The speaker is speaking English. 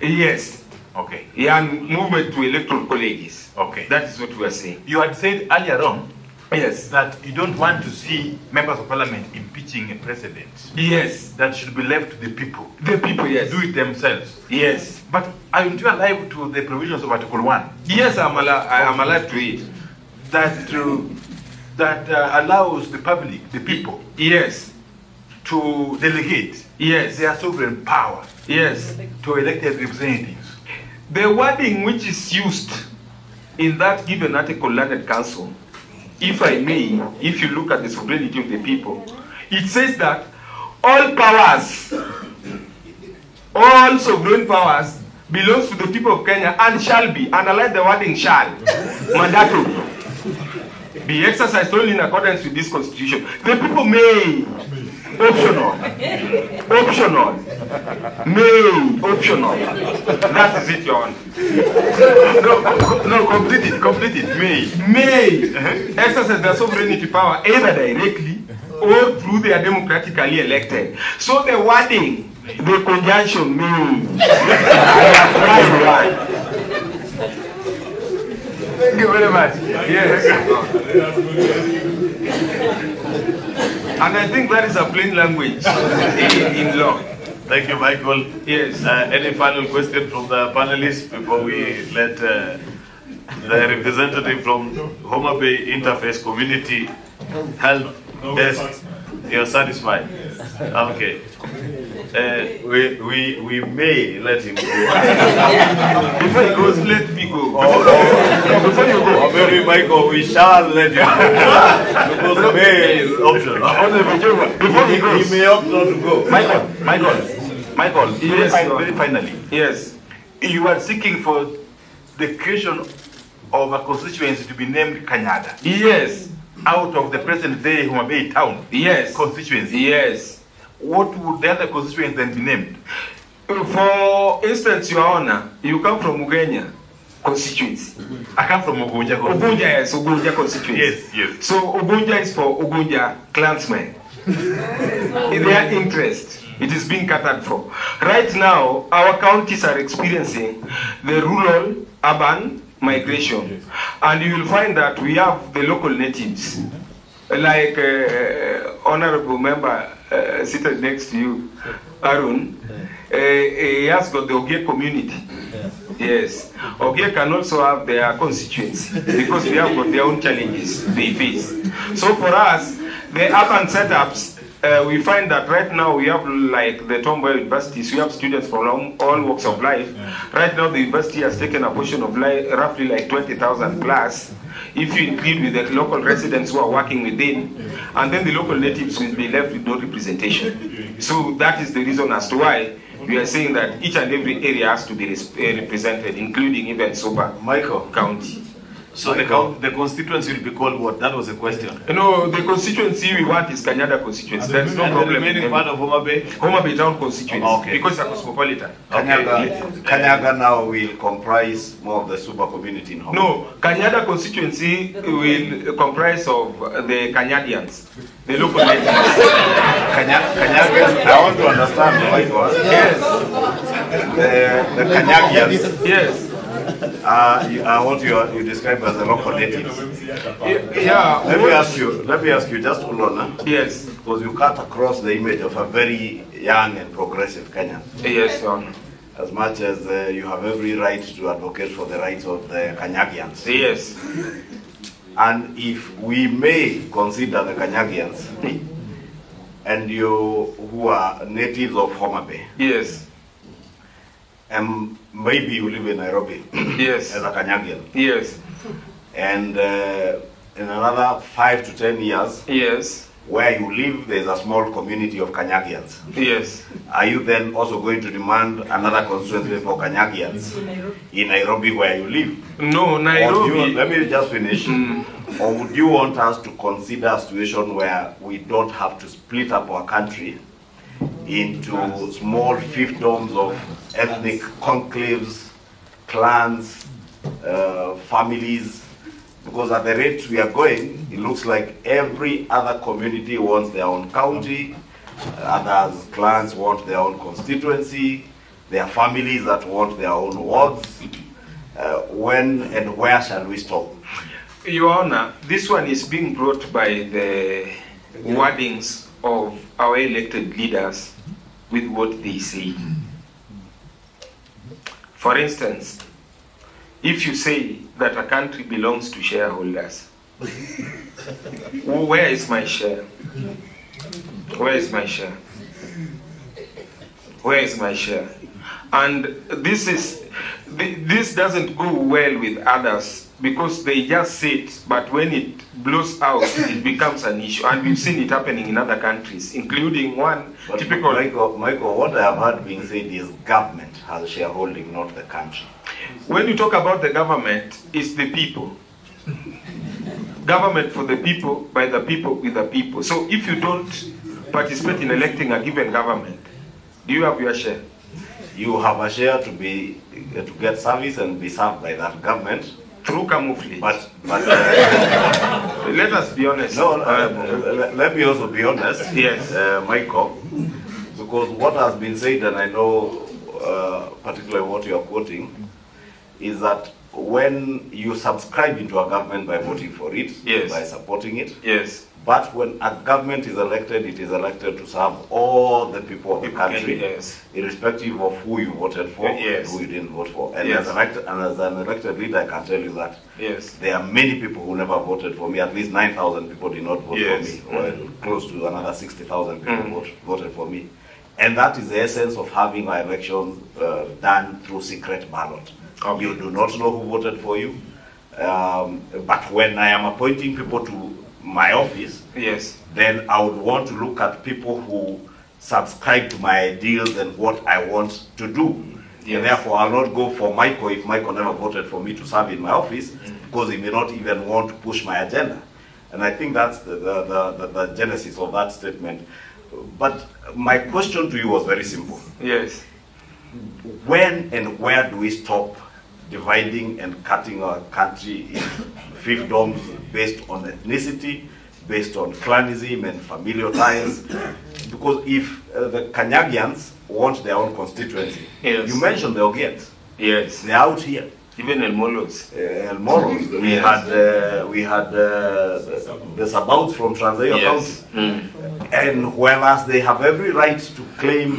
Yes. Okay. And movement to electoral colleges. Okay. That is what we are saying. You had said earlier on Yes. that you don't want to see members of parliament impeaching a president. Yes. That should be left to the people. The people, yes. Do it themselves. Yes. But aren't you alive to the provisions of Article 1? Yes, I'm alive to it. That allows the public, the people, Yes. to delegate Yes. their sovereign power Yes. to elected representatives. The wording which is used in that given article, Learned Council, if I may, if you look at the sovereignty of the people, it says that all powers, all sovereign powers belongs to the people of Kenya and shall be, underline the wording shall, mandatory, be exercised only in accordance with this constitution. The people may, optional, may, optional. That is it, Your Honor. No, complete it, May exercise their sovereignty power either directly or through their democratically elected. So the wording, the conjunction may. Thank you very much. Yes. And I think that is a plain language in law. Thank you, Michael. Yes. Any final question from the panelists before we let the representative from Homa Bay Interface Community Health Desk? You're satisfied? Okay. We may let him go. Before he goes, let me go. Before you go, or maybe Michael, we shall let him go. Because may is optional. Before he goes, he may opt not to go. Michael, yes, very finally. Yes. You are seeking for the creation of a constituency to be named Kanyaga. Yes. Out of the present day Homa Bay town. Yes. Constituency. Yes. What would the other constituency then be named? For instance, Your Honor, you come from Ugenya constituency. I come from Ugunja. Ugunja, yes, Ugunja constituency. Yes, yes. So Ugunja is for Ugunja clansmen. In their interest, it is being catered for. Right now, our counties are experiencing the rural-urban migration. And you will find that we have the local natives, like honorable member seated next to you, Arun. He has got the Ogie community. Yes. Ogie can also have their constituency because we have got their own challenges they face. So for us, the urban setups, we find that right now we have like the Tomboy universities, we have students from all walks of life. Right now the university has taken a portion of roughly like 20,000 plus. If you include with the local residents who are working within, and then the local natives will be left with no representation. So that is the reason as to why we are saying that each and every area has to be represented, including even Soba County. So the constituency will be called what? That was a question. No, the constituency we want is Kanyaga constituency. There's no problem. The remaining part of Homa Bay? Homa Bay town constituency. Okay. Because it's a cosmopolitan. Kanyaga now will comprise more of the super community in Homa Bay. No, Kanyaga constituency will comprise of the Kanyadians, the local natives. Kanyagas, I want to understand why you are. Yes. The Kanyagians. Yes. What you describe as the local natives. Yeah. Let me ask you, just hold on. Huh? Yes. Because you cut across the image of a very young and progressive Kenyan. Yes, Your Honor. As much as you have every right to advocate for the rights of the Kanyagians. Yes. And if we may consider the Kanyagians, and you who are natives of Homa Bay. Yes. And maybe you live in Nairobi. Yes. As a Kanyagian. Yes. And in another 5 to 10 years, yes, where you live, there's a small community of Kanyagians. Yes. Are you then also going to demand another constituency for Kanyagians in Nairobi where you live? No, Nairobi. Let me just finish. Or would you want us to consider a situation where we don't have to split up our country into small fiefdoms of ethnic conclaves, clans, families? Because at the rate we are going, it looks like every other community wants their own county, others clans want their own constituency, There are families that want their own wards. When and where shall we stop? Your Honor, this one is being brought by the wordings of our elected leaders with what they say. For instance, if you say that a country belongs to shareholders, where is my share? Where is my share? Where is my share? And this doesn't go well with others because they just say it, but when it blows out, it becomes an issue. And we've seen it happening in other countries, including one But typical... Michael, what I have heard being said is government has shareholding, not the country. When you talk about the government, it's the people. Government for the people, by the people, with the people. So if you don't participate in electing a given government, do you have your share? You have a share to get service and be served by that government. Through camouflage. But let us be honest. no, let me also be honest, Yes. Michael, because what has been said, and I know particularly what you are quoting, is that when you subscribe into a government by voting for it, Yes. by supporting it, Yes. but when a government is elected, it is elected to serve all the people of the country, Yes. irrespective of who you voted for Yes. and who you didn't vote for. And, Yes. as an elected leader, I can tell you that Yes. there are many people who never voted for me. At least 9,000 people did not vote Yes. for me, or close to another 60,000 people voted for me. And that is the essence of having our elections done through secret ballot. Okay. You do not know who voted for you. But when I am appointing people to my office, Yes. then I would want to look at people who subscribe to my ideals and what I want to do. Yes. And therefore, I'll not go for Michael if Michael never voted for me to serve in my office, because he may not even want to push my agenda. And I think that's the genesis of that statement. But my question to you was very simple. Yes. When and where do we stop dividing and cutting our country in fiefdoms based on ethnicity, based on clanism and familial ties? Because if the Kenyagians want their own constituency, Yes. you mentioned the Ogiets, Yes. they're out here. Even El Molos. El Moros, we Yes. had the Sabauts from Trans Nzoia Yes. County, and whereas they have every right to claim